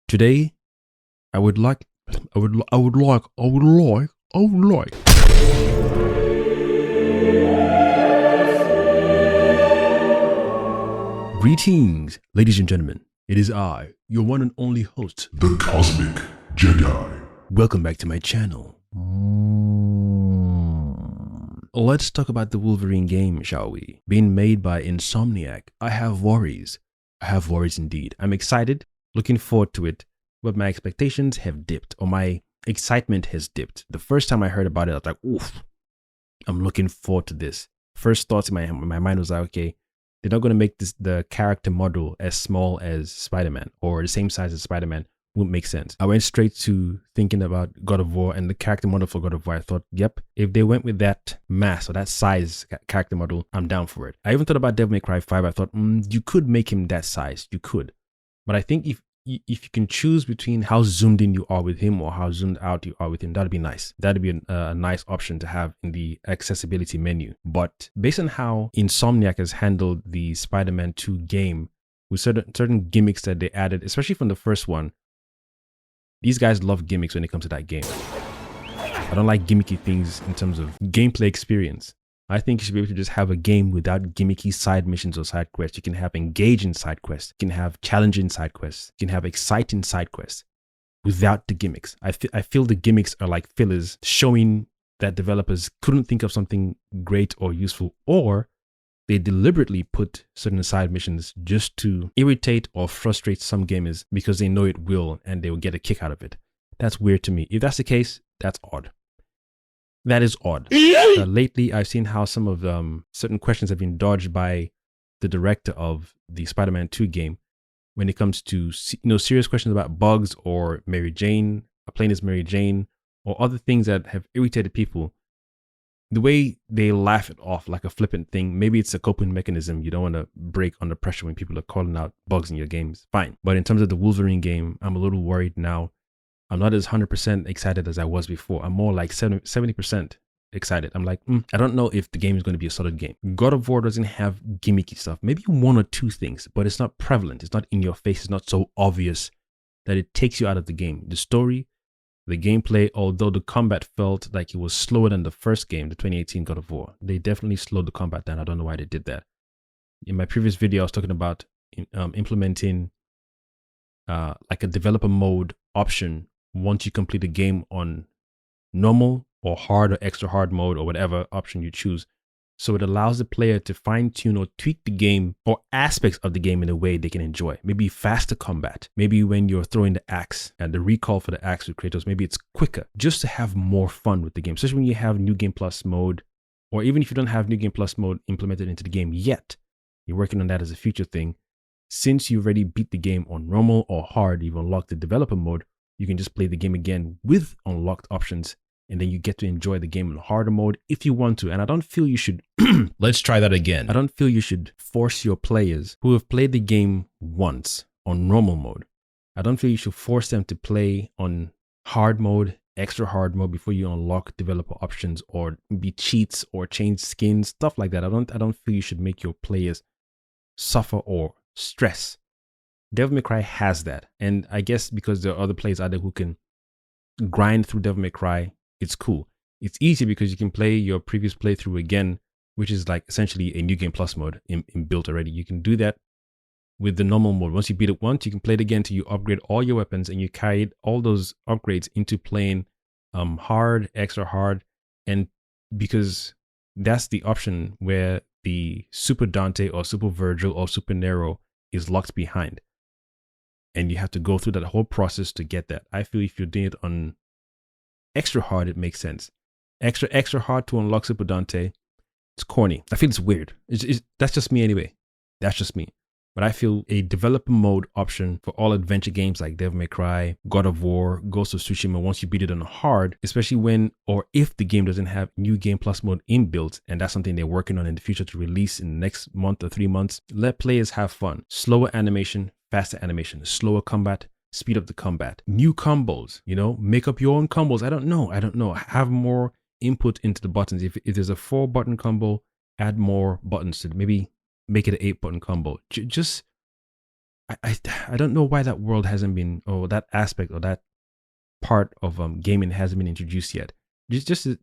Today, I would like, I would like. Greetings, ladies and gentlemen. It is I, your one and only host, the Cosmic Jedi. Welcome back to my channel. Let's talk about the Wolverine game, shall we? Being made by Insomniac. I have worries. I have worries indeed. I'm excited, looking forward to it, but my expectations have dipped, or my excitement has dipped. The first time I heard about it, I was like, oof, I'm looking forward to this. First thoughts in my mind was like, okay, they're not going to make the character model as small as Spider-Man or the same size as Spider-Man. Wouldn't make sense. I went straight to thinking about God of War and the character model for God of War. I thought, yep, if they went with that mass or that size character model, I'm down for it. I even thought about Devil May Cry 5. I thought, you could make him that size. You could. But I think if you can choose between how zoomed in you are with him or how zoomed out you are with him, that'd be nice. That'd be a nice option to have in the accessibility menu. But based on how Insomniac has handled the Spider-Man 2 game with certain gimmicks that they added, especially from the first one, these guys love gimmicks when it comes to that game. I don't like gimmicky things in terms of gameplay experience. I think you should be able to just have a game without gimmicky side missions or side quests. You can have engaging side quests. You can have challenging side quests. You can have exciting side quests without the gimmicks. I feel the gimmicks are like fillers, showing that developers couldn't think of something great or useful, or they deliberately put certain side missions just to irritate or frustrate some gamers because they know it will and they will get a kick out of it. That's weird to me. If that's the case, that's odd. That is odd. Lately, I've seen how some of certain questions have been dodged by the director of the Spider-Man 2 game when it comes to serious questions about bugs or Mary Jane, playing as Mary Jane, or other things that have irritated people. The way they laugh it off like a flippant thing, maybe it's a coping mechanism. You don't want to break under pressure when people are calling out bugs in your games. Fine. But in terms of the Wolverine game, I'm a little worried now. I'm not as 100% excited as I was before. I'm more like 70% excited. I'm like, I don't know if the game is going to be a solid game. God of War doesn't have gimmicky stuff. Maybe one or two things, but it's not prevalent. It's not in your face. It's not so obvious that it takes you out of the game. The story, the gameplay, although the combat felt like it was slower than the first game, the 2018 God of War. They definitely slowed the combat down. I don't know why they did that. In my previous video, I was talking about implementing like a developer mode option once you complete the game on normal or hard or extra hard mode or whatever option you choose. So it allows the player to fine tune or tweak the game or aspects of the game in a way they can enjoy. Maybe faster combat. Maybe when you're throwing the axe and the recall for the axe with Kratos, maybe it's quicker just to have more fun with the game. Especially when you have New Game Plus mode, or even if you don't have New Game Plus mode implemented into the game yet, you're working on that as a future thing. Since you already beat the game on normal or hard, you've unlocked the developer mode, you can just play the game again with unlocked options, and then you get to enjoy the game in harder mode if you want to. And I don't feel you should, let's try that again. I don't feel you should force your players who have played the game once on normal mode. I don't feel you should force them to play on hard mode, extra hard mode before you unlock developer options or be cheats or change skins, stuff like that. I don't feel you should make your players suffer or stress. Devil May Cry has that, and I guess because there are other players out there who can grind through Devil May Cry, it's cool. It's easy because you can play your previous playthrough again, which is like essentially a New Game Plus mode built already. You can do that with the normal mode. Once you beat it once, you can play it again till you upgrade all your weapons, and you carried all those upgrades into playing hard, extra hard, and because that's the option where the Super Dante or Super Virgil or Super Nero is locked behind. And you have to go through that whole process to get that. I feel if you're doing it on extra hard, it makes sense. Extra hard to unlock Super Dante, it's corny. I feel it's weird. That's just me anyway. That's just me. But I feel a developer mode option for all adventure games like Devil May Cry, God of War, Ghost of Tsushima, once you beat it on hard, especially when or if the game doesn't have New Game Plus mode inbuilt, and that's something they're working on in the future to release in the next month or 3 months, let players have fun. Slower animation, faster animation, slower combat, speed up the combat, new combos, make up your own combos. I don't know. Have more input into the buttons. If there's a 4-button combo, add more buttons to maybe make it an 8-button combo. Just I don't know why that world hasn't been, or that aspect or that part of gaming hasn't been introduced yet. Just as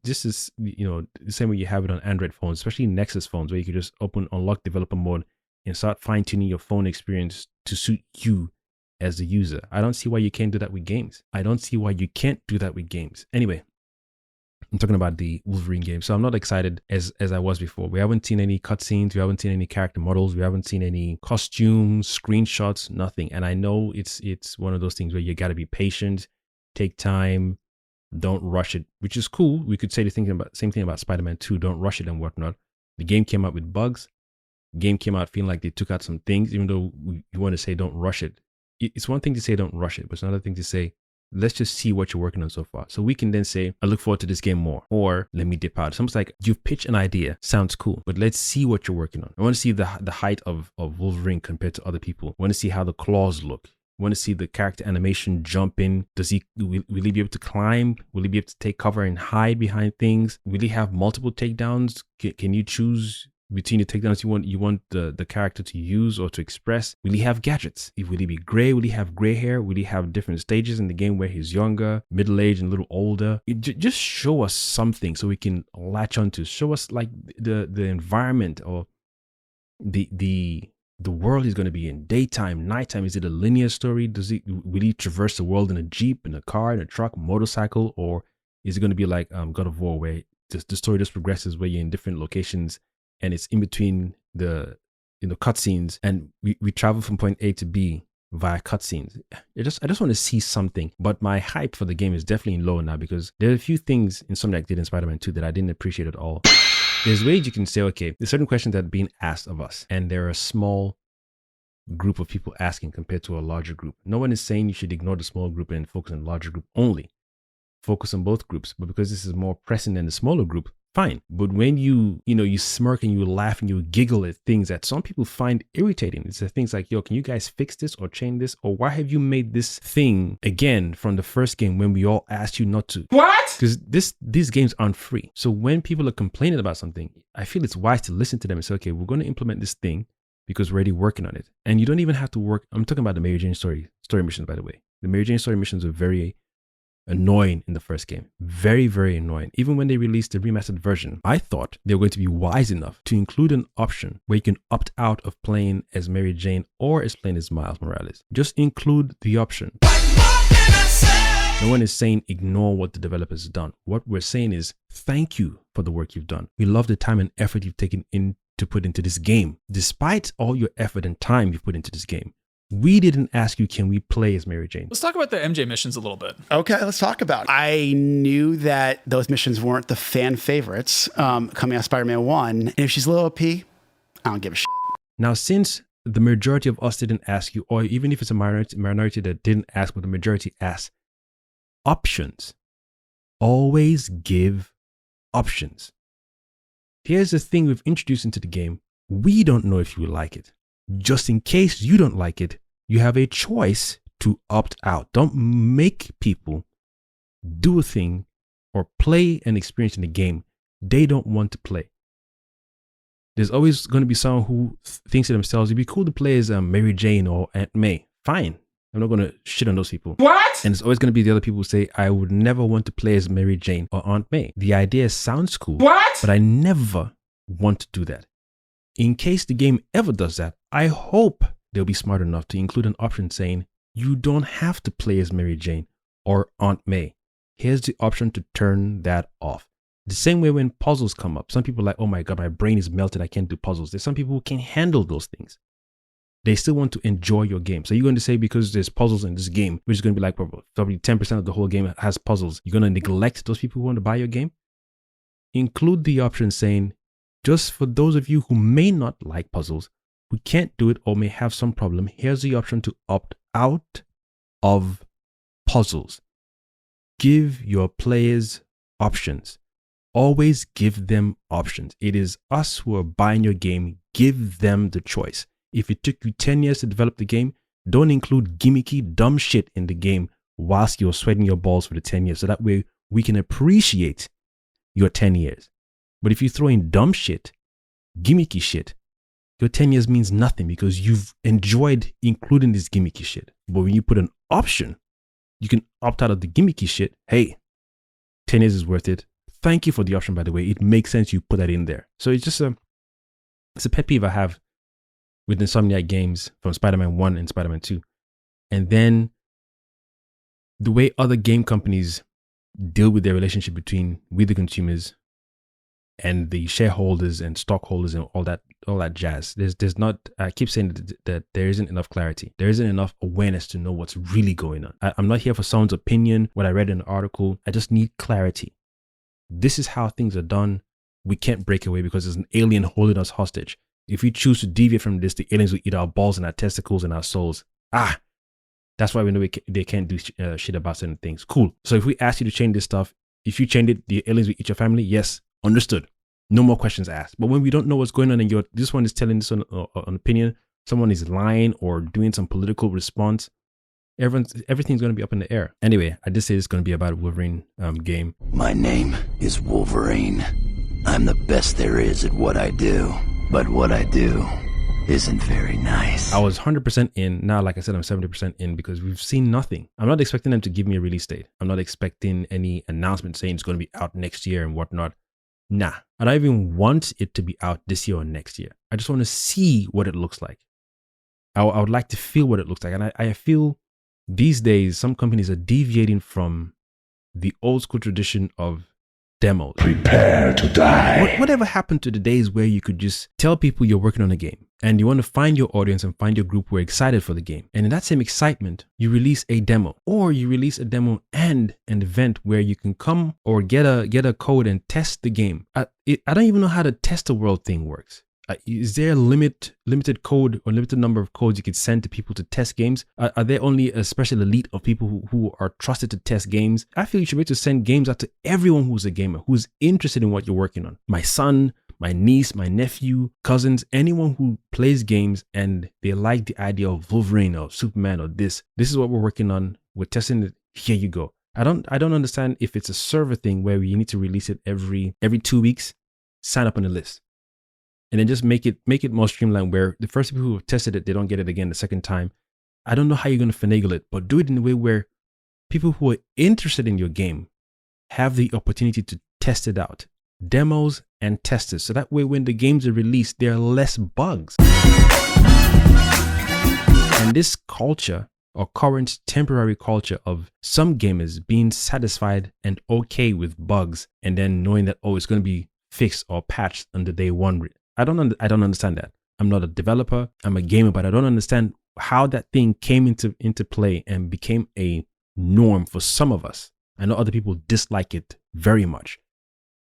the same way you have it on Android phones, especially Nexus phones, where you could just unlock developer mode and start fine tuning your phone experience to suit you as the user. I don't see why you can't do that with games. I don't see why you can't do that with games. Anyway, I'm talking about the Wolverine game. So I'm not excited as I was before. We haven't seen any cutscenes. We haven't seen any character models. We haven't seen any costumes, screenshots, nothing. And I know it's one of those things where you got to be patient, take time, don't rush it, which is cool. We could say the same thing about Spider-Man 2. Don't rush it and whatnot. The game came out with bugs. The game came out feeling like they took out some things, even though you want to say don't rush it. It's one thing to say don't rush it, but it's another thing to say let's just see what you're working on so far. So we can then say, I look forward to this game more, or let me dip out. It's almost like you've pitched an idea, sounds cool, but let's see what you're working on. I want to see the height of Wolverine compared to other people. I want to see how the claws look. I want to see the character animation jump in. Will he be able to climb? Will he be able to take cover and hide behind things? Will he have multiple takedowns? Can you choose between the takedowns you want the character to use or to express? Will he have gadgets? Will he be gray? Will he have gray hair? Will he have different stages in the game where he's younger, middle-aged, and a little older? Just show us something so we can latch onto. Show us like the environment or the world he's going to be in. Daytime, nighttime. Is it a linear story? Will he traverse the world in a jeep, in a car, in a truck, motorcycle, or is it going to be like God of War, where the story just progresses, where you're in different locations and it's in between the cutscenes, and we travel from point A to B via cutscenes. I just want to see something. But my hype for the game is definitely low now, because there are a few things Insomniac did in Spider-Man 2 that I didn't appreciate at all. There's ways you can say, okay, there's certain questions that are being asked of us, and there are a small group of people asking compared to a larger group. No one is saying you should ignore the small group and focus on the larger group only. Focus on both groups. But because this is more pressing than the smaller group, fine. But when you smirk and you laugh and you giggle at things that some people find irritating, it's the things like, yo, can you guys fix this or change this? Or why have you made this thing again from the first game when we all asked you not to? What? Because these games aren't free. So when people are complaining about something, I feel it's wise to listen to them and say, okay, we're going to implement this thing because we're already working on it. And you don't even have to work. I'm talking about the Mary Jane story missions, by the way. The Mary Jane story missions are very annoying in the first game. Very, very annoying. Even when they released the remastered version, I thought they were going to be wise enough to include an option where you can opt out of playing as Mary Jane or as playing as Miles Morales. Just include the option. No one is saying ignore what the developers have done. What we're saying is thank you for the work you've done. We love the time and effort you've taken in to put into this game. Despite all your effort and time you've put into this game, we didn't ask you, can we play as Mary Jane? Let's talk about the MJ missions a little bit. Okay, let's talk about it. I knew that those missions weren't the fan favorites coming out of Spider-Man 1. And if she's a little OP, I don't give a shit. Now, since the majority of us didn't ask you, or even if it's a minority that didn't ask, but the majority asked, options. Always give options. Here's the thing we've introduced into the game. We don't know if you like it. Just in case you don't like it, you have a choice to opt out. Don't make people do a thing or play an experience in the game they don't want to play. There's always going to be someone who thinks to themselves, it'd be cool to play as Mary Jane or Aunt May. Fine. I'm not going to shit on those people. What? And it's always going to be the other people who say, I would never want to play as Mary Jane or Aunt May. The idea sounds cool. What? But I never want to do that. In case the game ever does that, I hope they'll be smart enough to include an option saying, you don't have to play as Mary Jane or Aunt May. Here's the option to turn that off. The same way when puzzles come up, some people are like, oh my God, my brain is melted, I can't do puzzles. There's some people who can handle those things. They still want to enjoy your game. So you're going to say, because there's puzzles in this game, which is going to be like probably 10% of the whole game has puzzles, you're going to neglect those people who want to buy your game? Include the option saying, just for those of you who may not like puzzles, who can't do it or may have some problem, here's the option to opt out of puzzles. Give your players options. Always give them options. It is us who are buying your game. Give them the choice. If it took you 10 years to develop the game, don't include gimmicky, dumb shit in the game whilst you're sweating your balls for the 10 years. So that way we can appreciate your 10 years. But if you throw in dumb shit, gimmicky shit, your 10 years means nothing because you've enjoyed including this gimmicky shit. But when you put an option, you can opt out of the gimmicky shit. Hey, 10 years is worth it. Thank you for the option, by the way. It makes sense you put that in there. So it's just it's a pet peeve I have with Insomniac games from Spider-Man 1 and Spider-Man 2. And then the way other game companies deal with their relationship between the consumers and the shareholders and stockholders and all that jazz. There's not, I keep saying that there isn't enough clarity. There isn't enough awareness to know what's really going on. I'm not here for someone's opinion, what I read in an article. I just need clarity. This is how things are done. We can't break away because there's an alien holding us hostage. If we choose to deviate from this, the aliens will eat our balls and our testicles and our souls. That's why we know they can't do shit about certain things. Cool. So if we ask you to change this stuff, if you change it, the aliens will eat your family. Yes, understood. No more questions asked. But when we don't know what's going on and this one is telling this on opinion, someone is lying or doing some political response, everything's going to be up in the air. Anyway, I just say it's going to be about a Wolverine game. My name is Wolverine. I'm the best there is at what I do. But what I do isn't very nice. I was 100% in. Now, like I said, I'm 70% in because we've seen nothing. I'm not expecting them to give me a release date. I'm not expecting any announcement saying it's going to be out next year and whatnot. Nah, I don't even want it to be out this year or next year. I just want to see what it looks like. I would like to feel what it looks like. And I feel these days, some companies are deviating from the old school tradition of demos. Prepare to die. Whatever happened to the days where you could just tell people you're working on a game and you want to find your audience and find your group who are excited for the game. And in that same excitement, you release a demo, or you release a demo and an event where you can come or get a code and test the game. I don't even know how the test the world thing works. Is there a limited code or limited number of codes you could send to people to test games? Are there only a special elite of people who are trusted to test games? I feel you should be able to send games out to everyone who's a gamer, who's interested in what you're working on. My son, my niece, my nephew, cousins, anyone who plays games and they like the idea of Wolverine or Superman or this is what we're working on. We're testing it. Here you go. I don't understand if it's a server thing where we need to release it every 2 weeks. Sign up on the list. And then just make it more streamlined where the first people who have tested it, they don't get it again the second time. I don't know how you're going to finagle it, but do it in a way where people who are interested in your game have the opportunity to test it out. Demos and testers. So that way when the games are released, there are less bugs. And this culture or current temporary culture of some gamers being satisfied and okay with bugs and then knowing that, oh, it's going to be fixed or patched on the day one. I don't understand that. I'm not a developer. I'm a gamer, but I don't understand how that thing came into play and became a norm for some of us. I know other people dislike it very much,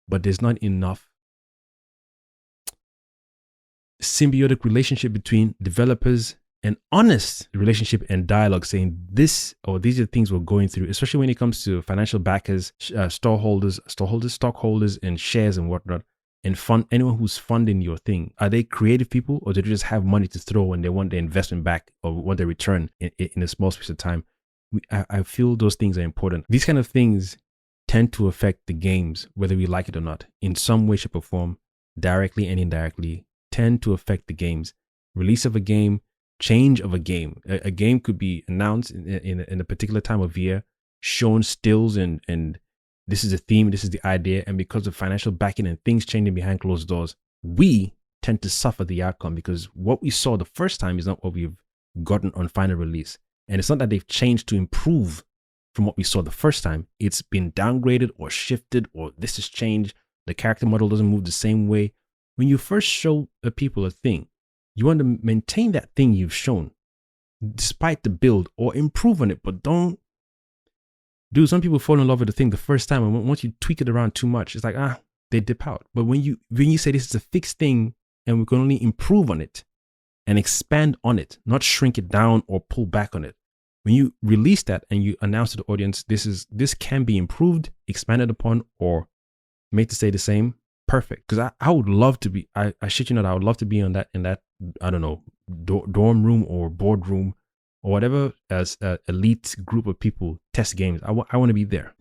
but there's not enough symbiotic relationship between developers and honest relationship and dialogue saying this or these are the things we're going through, especially when it comes to financial backers, stockholders, and shares and whatnot. And fund anyone who's funding your thing. Are they creative people or do they just have money to throw and they want their investment back or want their return in a small space of time? I feel those things are important. These kind of things tend to affect the games, whether we like it or not, in some way, shape, or form, directly and indirectly, tend to affect the games. Release of a game, change of a game. A game could be announced in a particular time of year, shown stills and this is the theme, this is the idea, and because of financial backing and things changing behind closed doors, we tend to suffer the outcome because what we saw the first time is not what we've gotten on final release. And it's not that they've changed to improve from what we saw the first time. It's been downgraded or shifted or this has changed. The character model doesn't move the same way. When you first show people a thing, you want to maintain that thing you've shown despite the build or improve on it, but don't. Dude, some people fall in love with the thing the first time, and once you tweak it around too much, it's like, they dip out. But when you say this is a fixed thing and we can only improve on it and expand on it, not shrink it down or pull back on it. When you release that and you announce to the audience, this can be improved, expanded upon, or made to stay the same, perfect. Because I would love to be, I shit you not, I would love to be in that, I don't know, dorm room or boardroom or whatever, as an elite group of people test games. I want to be there.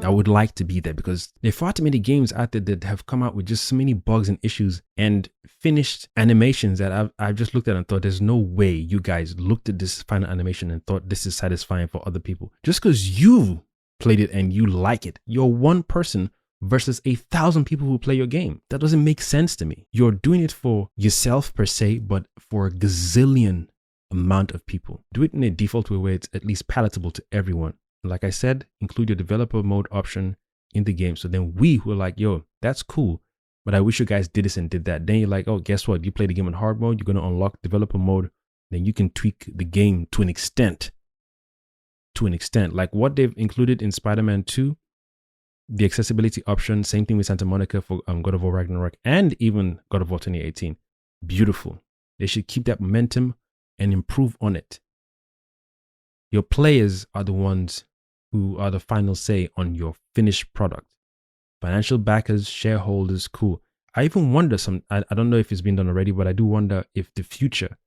I would like to be there because there are far too many games out there that have come out with just so many bugs and issues and finished animations that I've just looked at and thought, there's no way you guys looked at this final animation and thought this is satisfying for other people. Just because you played it and you like it, you're one person versus 1,000 people who play your game. That doesn't make sense to me. You're doing it for yourself per se, but for a gazillion amount of people. Do it in a default way where it's at least palatable to everyone. Like I said, include your developer mode option in the game. So then we were like, yo, that's cool, but I wish you guys did this and did that. Then you're like, oh, guess what? You play the game in hard mode, you're going to unlock developer mode. Then you can tweak the game to an extent. Like what they've included in Spider-Man 2, the accessibility option, same thing with Santa Monica for God of War Ragnarok and even God of War 2018. Beautiful. They should keep that momentum and improve on it. Your players are the ones who are the final say on your finished product. Financial backers, shareholders, cool. I even wonder I don't know if it's been done already, but I do wonder if the future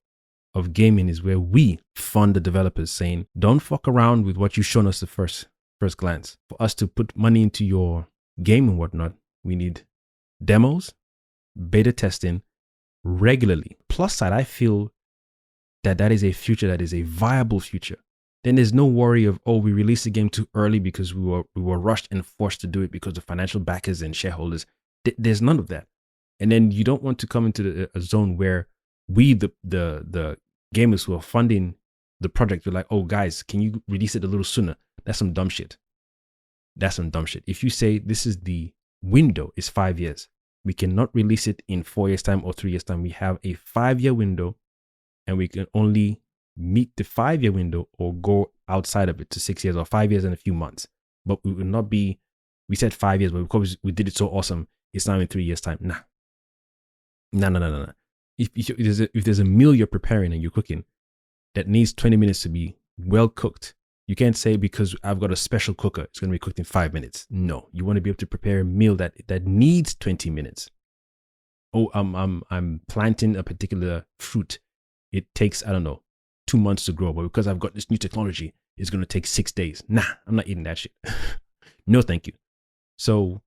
of gaming is where we fund the developers, saying, don't fuck around with what you've shown us the first glance. For us to put money into your game and whatnot, we need demos, beta testing regularly. Plus side, I feel that is a future that is a viable future. Then there's no worry of, oh, we released the game too early because we were rushed and forced to do it because of financial backers and shareholders. There's none of that. And then you don't want to come into a zone where we, the gamers who are funding the project, we're like, oh, guys, can you release it a little sooner? That's some dumb shit. If you say this is the window is 5 years, we cannot release it in 4 years' time or 3 years' time. We have a 5-year window and we can only meet the 5-year window or go outside of it to 6 years or 5 years and a few months. But we will not be, we said 5 years, but because we did it so awesome, it's now in 3 years' time. Nah. If there's a meal you're preparing and you're cooking that needs 20 minutes to be well cooked, you can't say because I've got a special cooker, it's going to be cooked in 5 minutes. No, you want to be able to prepare a meal that needs 20 minutes. Oh, I'm planting a particular fruit. It takes, I don't know, 2 months to grow, but because I've got this new technology, it's going to take 6 days. Nah, I'm not eating that shit. No, thank you. So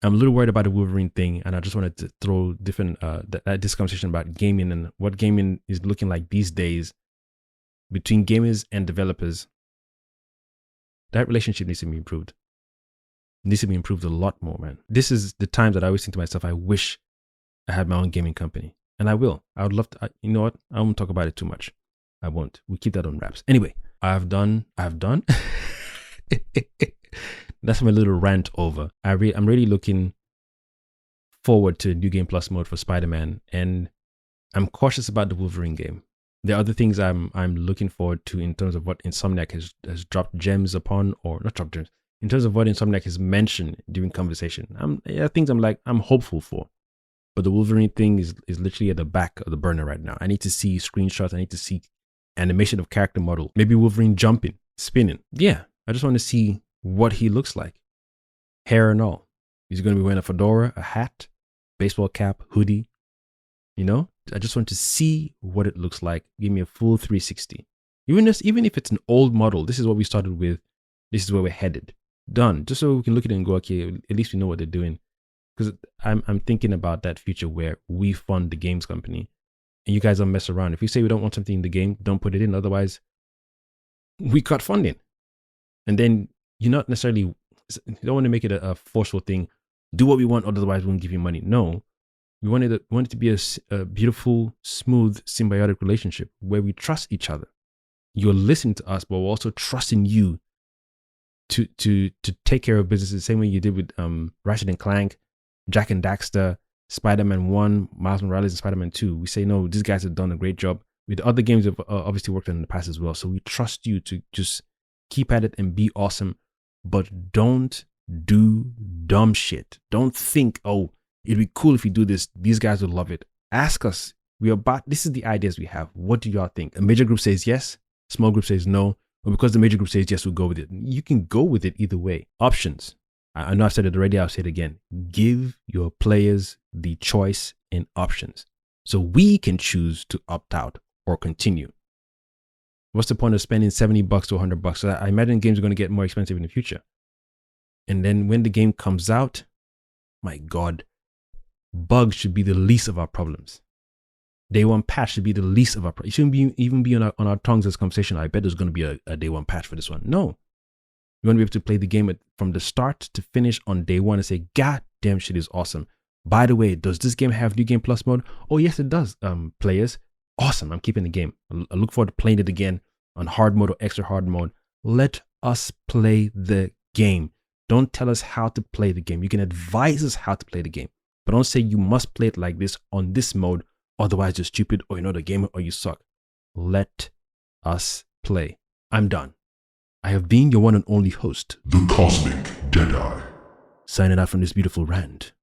I'm a little worried about the Wolverine thing, and I just wanted to throw different this conversation about gaming and what gaming is looking like these days between gamers and developers. That relationship needs to be improved. It needs to be improved a lot more, man. This is the time that I always think to myself, I wish I had my own gaming company. And I will. I would love to. You know what? I won't talk about it too much. I won't. We'll keep that on wraps. Anyway, I've done. That's my little rant over. I'm really looking forward to New Game Plus mode for Spider-Man, and I'm cautious about the Wolverine game. There are other things I'm looking forward to in terms of what Insomniac has dropped gems upon, or not dropped gems, in terms of what Insomniac has mentioned during conversation. Things I'm hopeful for. But the Wolverine thing is literally at the back of the burner right now. I need to see screenshots. I need to see animation of character model. Maybe Wolverine jumping, spinning. Yeah, I just want to see what he looks like. Hair and all. He's going to be wearing a fedora, a hat, baseball cap, hoodie. You know, I just want to see what it looks like. Give me a full 360. Even if it's an old model, this is what we started with. This is where we're headed. Done. Just so we can look at it and go, okay, at least we know what they're doing. Because I'm thinking about that future where we fund the games company and you guys don't mess around. If we say we don't want something in the game, don't put it in. Otherwise, we cut funding. And then you're not necessarily, you don't want to make it a forceful thing. Do what we want, otherwise we won't give you money. No, we want it to be a beautiful, smooth, symbiotic relationship where we trust each other. You're listening to us, but we're also trusting you to take care of business the same way you did with Ratchet & Clank, Jack and Daxter, Spider-Man 1, Miles Morales, and Spider-Man 2. We say, no, these guys have done a great job. With other games have obviously worked on in the past as well. So we trust you to just keep at it and be awesome. But don't do dumb shit. Don't think, oh, it'd be cool if you do this. These guys would love it. Ask us. This is the ideas we have. What do y'all think? A major group says yes. Small group says no. But because the major group says yes, we'll go with it. You can go with it either way. Options. I know I've said it already, I'll say it again. Give your players the choice and options so we can choose to opt out or continue. What's the point of spending $70 to $100? So I imagine games are going to get more expensive in the future. And then when the game comes out, my God, bugs should be the least of our problems. Day one patch should be the least of our problems. It shouldn't even be on our tongues as conversation. I bet there's going to be a day one patch for this one. No. You want to be able to play the game from the start to finish on day one and say, God damn, shit is awesome. By the way, does this game have New Game Plus mode? Oh, yes, it does, players. Awesome. I'm keeping the game. I look forward to playing it again on hard mode or extra hard mode. Let us play the game. Don't tell us how to play the game. You can advise us how to play the game, but don't say you must play it like this on this mode. Otherwise, you're stupid or you're not a gamer or you suck. Let us play. I'm done. I have been your one and only host, The Cosmic Deadeye. signing out from this beautiful rant.